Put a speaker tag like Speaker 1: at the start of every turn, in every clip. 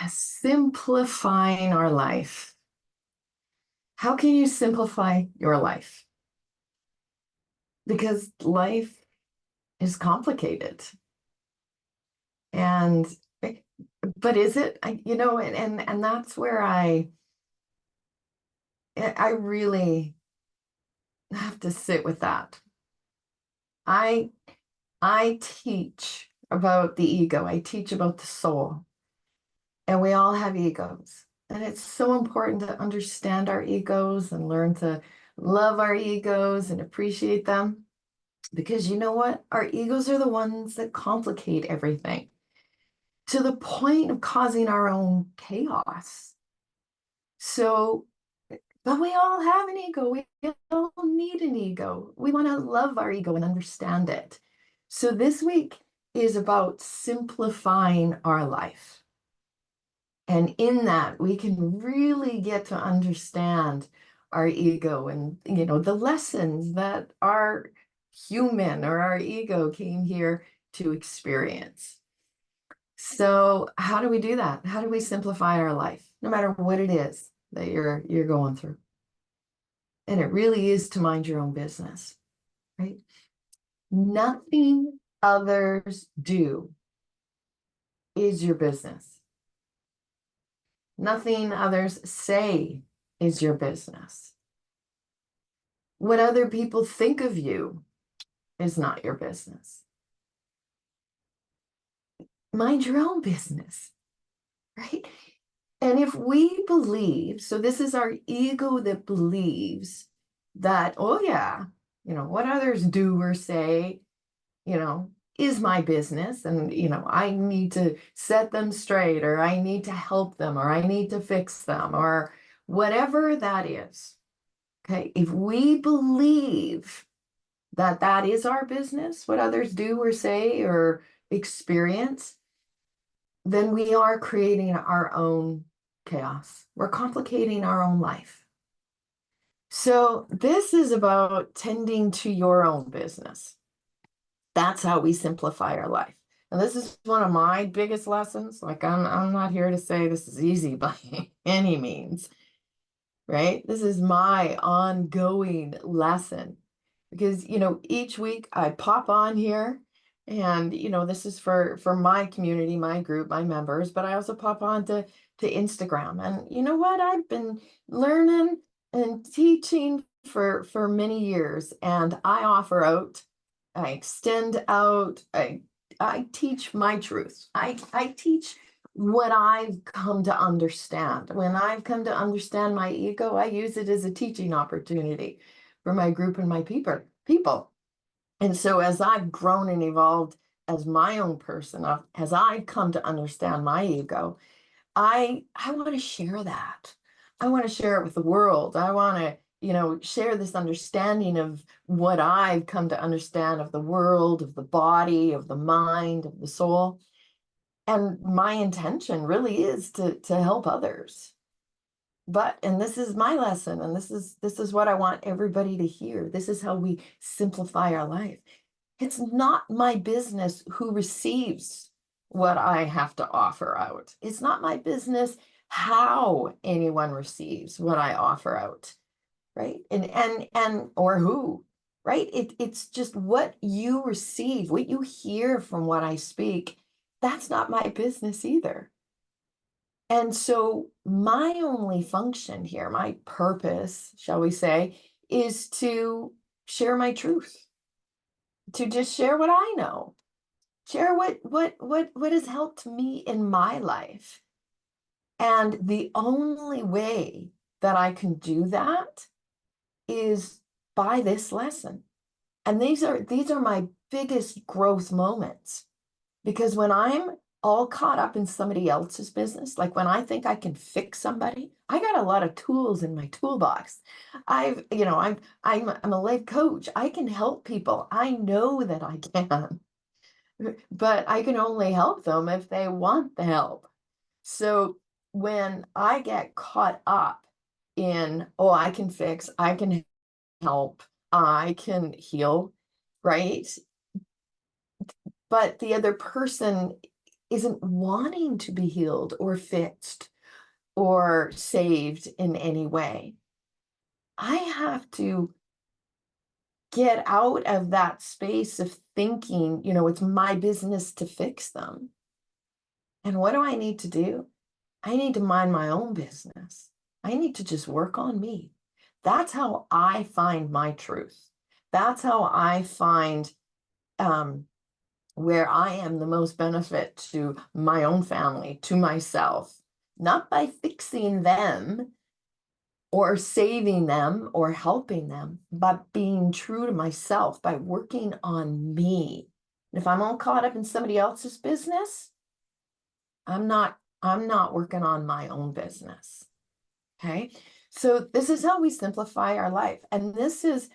Speaker 1: simplifying our life. How can you simplify your life? Because life is complicated. And but is it? And that's where I really have to sit with that. I I teach about the ego. I teach about the soul. And we all have egos. And it's so important to understand our egos and learn to love our egos and appreciate them. Because you know what? Our egos are the ones that complicate everything to the point of causing our own chaos. So, but we all have an ego. We all need an ego. We want to love our ego and understand it. So, this week is about simplifying our life. And in that, we can really get to understand our ego and, the lessons that our human or our ego came here to experience. So how do we do that? How do we simplify our life, no matter what it is that you're going through? And it really is to mind your own business, right? Nothing others do is your business. Nothing others say is your business. What other people think of you is not your business. Mind your own business, right? And if we believe, so this is our ego that believes that, oh yeah, what others do or say, is my business. And, I need to set them straight, or I need to help them, or I need to fix them, or whatever that is. Okay. If we believe that that is our business, what others do or say or experience, then we are creating our own chaos. We're complicating our own life. So this is about tending to your own business. That's how we simplify our life. And this is one of my biggest lessons. Like I'm not here to say this is easy by any means, right? This is my ongoing lesson because, each week I pop on here and, this is for my community, my group, my members, but I also pop on to Instagram. And you know what? I've been learning and teaching for many years, and I offer out, I extend out, I teach my truth. I teach what I've come to understand. When I've come to understand my ego, I use it as a teaching opportunity for my group and my people. And so as I've grown and evolved as my own person, as I've come to understand my ego, I want to share that. I want to share it with the world. I want to, share this understanding of what I've come to understand of the world, of the body, of the mind, of the soul. And my intention really is to help others. And this is my lesson, and this is what I want everybody to hear. This is how we simplify our life. It's not my business who receives what I have to offer out. It's not my business how anyone receives what I offer out, right? And or who, right? It's just what you receive, what you hear from what I speak. That's not my business either. And so my only function here, my purpose, shall we say, is to share my truth, to just share what I know, share what has helped me in my life. And the only way that I can do that is by this lesson. And these are my biggest growth moments. Because when I'm all caught up in somebody else's business, like when I think I can fix somebody, I got a lot of tools in my toolbox. I'm a life coach. I can help people. I know that I can, but I can only help them if they want the help. So when I get caught up in, oh, I can fix, I can help, I can heal, right? But the other person isn't wanting to be healed or fixed or saved in any way. I have to get out of that space of thinking, it's my business to fix them. And what do I need to do? I need to mind my own business. I need to just work on me. That's how I find my truth. That's how I find where I am the most benefit to my own family, to myself, not by fixing them or saving them or helping them, but being true to myself by working on me. And if I'm all caught up in somebody else's business, I'm not working on my own business. Okay. So this is how we simplify our life. And this is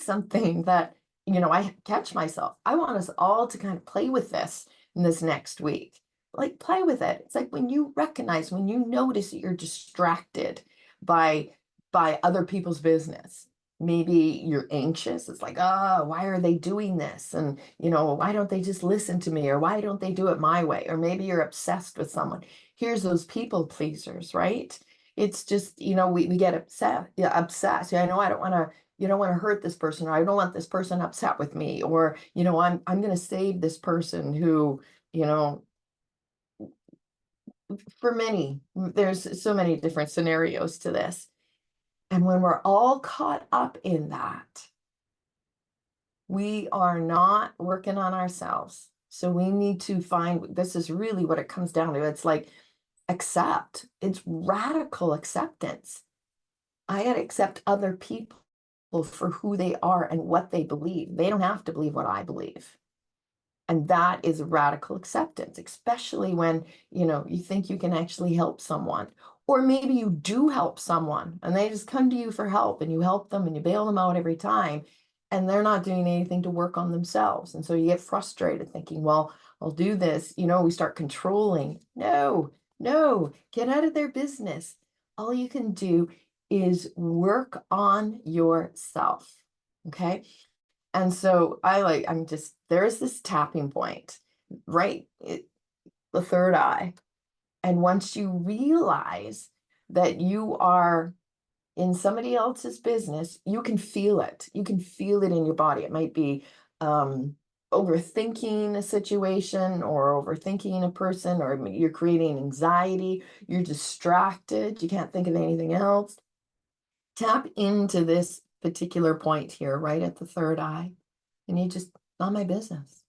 Speaker 1: something that, I catch myself. I want us all to kind of play with this in this next week. Like play with it. It's like when you notice that you're distracted by other people's business. Maybe you're anxious. It's like, oh, why are they doing this? And, why don't they just listen to me? Or why don't they do it my way? Or maybe you're obsessed with someone. Here's those people pleasers, right? It's just, we get upset. Yeah, obsessed. Yeah, I know I don't want to, hurt this person, or I don't want this person upset with me, or, I'm going to save this person who, there's so many different scenarios to this. And when we're all caught up in that, we are not working on ourselves. So we need to find, this is really what it comes down to. It's like accept. It's radical acceptance. I got to accept other people for who they are and what they believe. They don't have to believe what I believe. And that is radical acceptance, especially when, you think you can actually help someone. Or maybe you do help someone and they just come to you for help and you help them and you bail them out every time and they're not doing anything to work on themselves. And so you get frustrated thinking, well, I'll do this. We start controlling. No, get out of their business. All you can do is work on yourself. Okay. And so there's this tapping point, right? The third eye. And once you realize that you are in somebody else's business, you can feel it. You can feel it in your body. It might be overthinking a situation or overthinking a person, or you're creating anxiety. You're distracted. You can't think of anything else. Tap into this particular point here, right at the third eye. And not my business.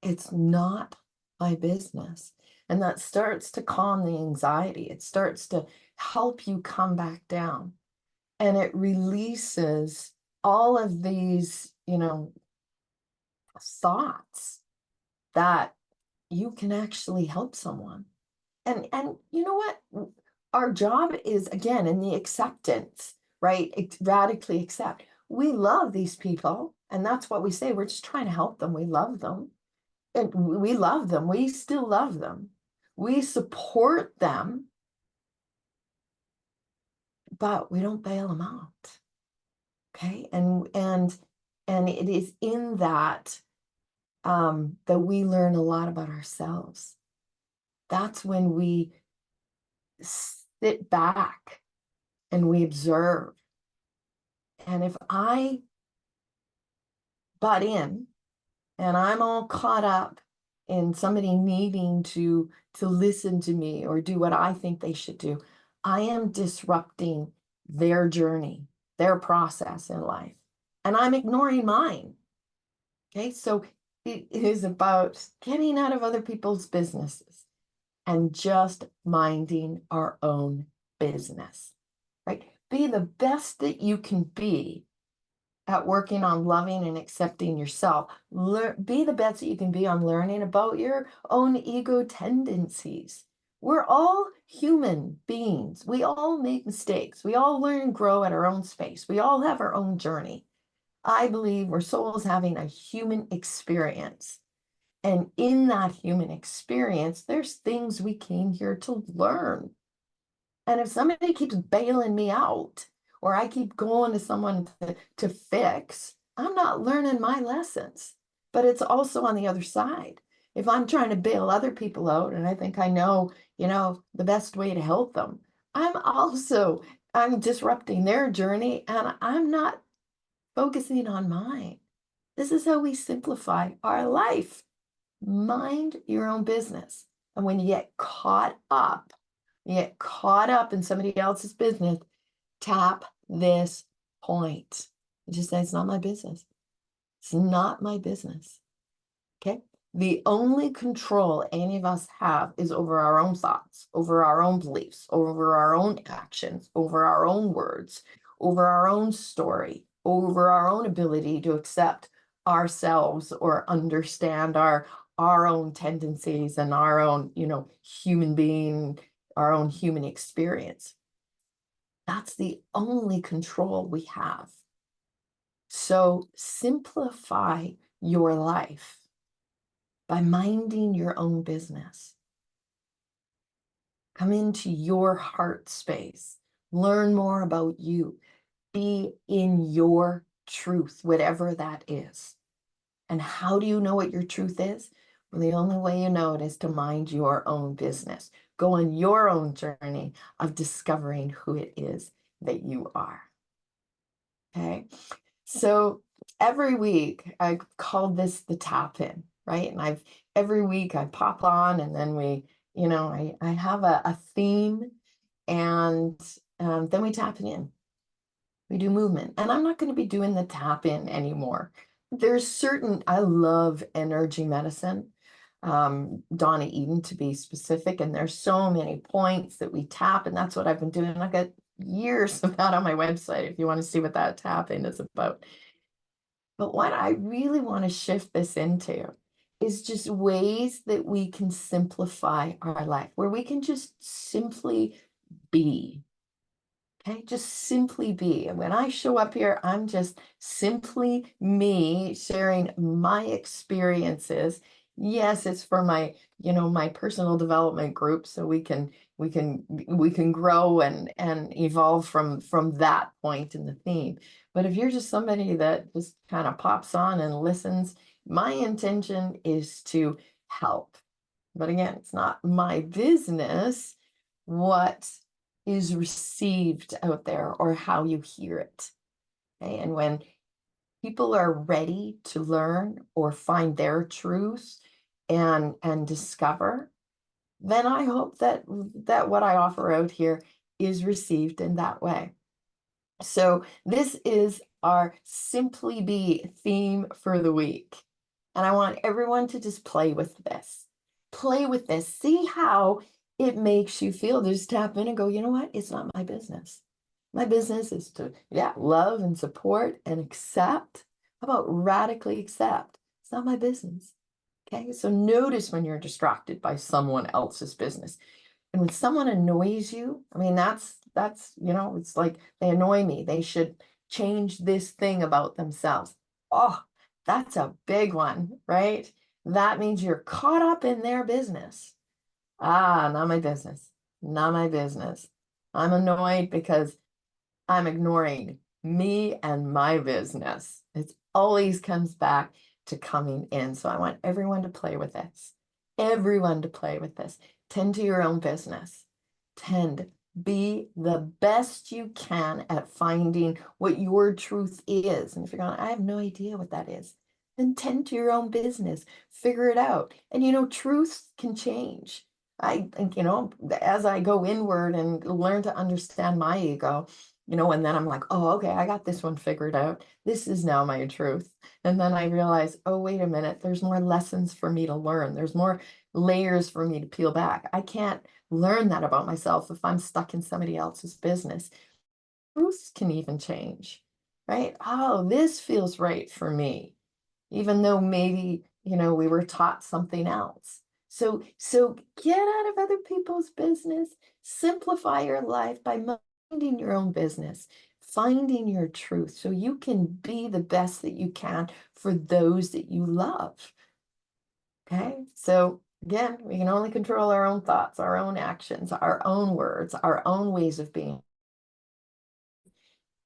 Speaker 1: It's not my business. And that starts to calm the anxiety. It starts to help you come back down. And it releases all of these, thoughts that you can actually help someone. And you know what? Our job is, again, in the acceptance, right? Radically accept. We love these people. And that's what we say. We're just trying to help them. We love them. And we love them. We still love them. We support them, but we don't bail them out. Okay. And it is in that that we learn a lot about ourselves. That's when we sit back and we observe. And if I butt in and I'm all caught up in somebody needing to listen to me or do what I think they should do, I am disrupting their journey, their process in life, and I'm ignoring mine. Okay, so it is about getting out of other people's businesses and just minding our own business, right? Be the best that you can be at working on loving and accepting yourself. Be the best that you can be on learning about your own ego tendencies. We're all human beings. We all make mistakes. We all learn and grow at our own space. We all have our own journey. I believe we're souls having a human experience. And in that human experience, there's things we came here to learn. And if somebody keeps bailing me out, or I keep going to someone to fix, I'm not learning my lessons. But it's also on the other side. if I'm trying to bail other people out and I think I know, the best way to help them, I'm disrupting their journey and I'm not focusing on mine. This is how we simplify our life. Mind your own business. And when you get caught up in somebody else's business, tap this point. Just say, it's not my business. It's not my business. Okay. The only control any of us have is over our own thoughts, over our own beliefs, over our own actions, over our own words, over our own story, over our own ability to accept ourselves or understand our own tendencies and our own, human being, our own human experience. That's the only control we have. So simplify your life by minding your own business. Come into your heart space. Learn more about you. Be in your truth, whatever that is. And how do you know what your truth is? Well, the only way you know it is to mind your own business. Go on your own journey of discovering who it is that you are. Okay. So every week I called this the tap in, right? And every week I pop on and then I have a theme and then we tap it in. We do movement. And I'm not going to be doing the tap in anymore. I love energy medicine, Donna Eden to be specific. And there's so many points that we tap, and that's what I've been doing. I've got years of that on my website if you want to see what that tapping is about. But what I really want to shift this into is just ways that we can simplify our life, where we can just simply be. Okay, just simply be. And when I show up here, I'm just simply me sharing my experiences. Yes, it's for my personal development group, so we can grow and evolve from that point in the theme. But if you're just somebody that just kind of pops on and listens, my intention is to help. But again, it's not my business what is received out there or how you hear it. Okay? And when people are ready to learn or find their truth and discover, then I hope that what I offer out here is received in that way. So this is our Simply Be theme for the week. And I want everyone to just play with this. Play with this. See how it makes you feel. Just tap in and go, you know what? It's not my business. My business is to, love and support and accept. How about radically accept? It's not my business. Okay. So notice when you're distracted by someone else's business. And when someone annoys you, I mean, that's, it's like they annoy me. They should change this thing about themselves. Oh, that's a big one, right? That means you're caught up in their business. Ah, not my business. Not my business. I'm annoyed because I'm ignoring me and my business. It always comes back to coming in. So I want everyone to play with this. Everyone to play with this. Tend to your own business. Be the best you can at finding what your truth is. And if you're going, I have no idea what that is, then tend to your own business. Figure it out. And truth can change. I think, as I go inward and learn to understand my ego, and then I'm like, oh, okay, I got this one figured out. This is now my truth. And then I realize, oh, wait a minute, there's more lessons for me to learn. There's more layers for me to peel back. I can't learn that about myself if I'm stuck in somebody else's business. Truths can even change, right? Oh, this feels right for me, even though maybe, we were taught something else. So get out of other people's business, simplify your life by minding your own business, finding your truth so you can be the best that you can for those that you love. Okay, so again, we can only control our own thoughts, our own actions, our own words, our own ways of being.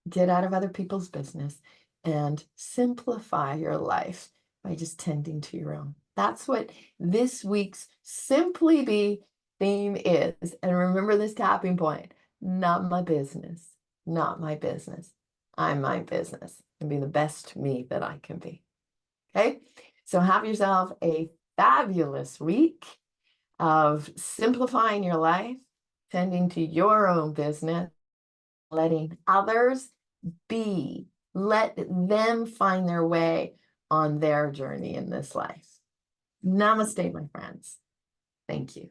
Speaker 1: Get out of other people's business and simplify your life by just tending to your own. That's what this week's Simply Be theme is. And remember this tapping point, not my business, not my business. I'm my business and be the best me that I can be. Okay, so have yourself a fabulous week of simplifying your life, tending to your own business, letting others be, let them find their way on their journey in this life. Namaste, my friends. Thank you.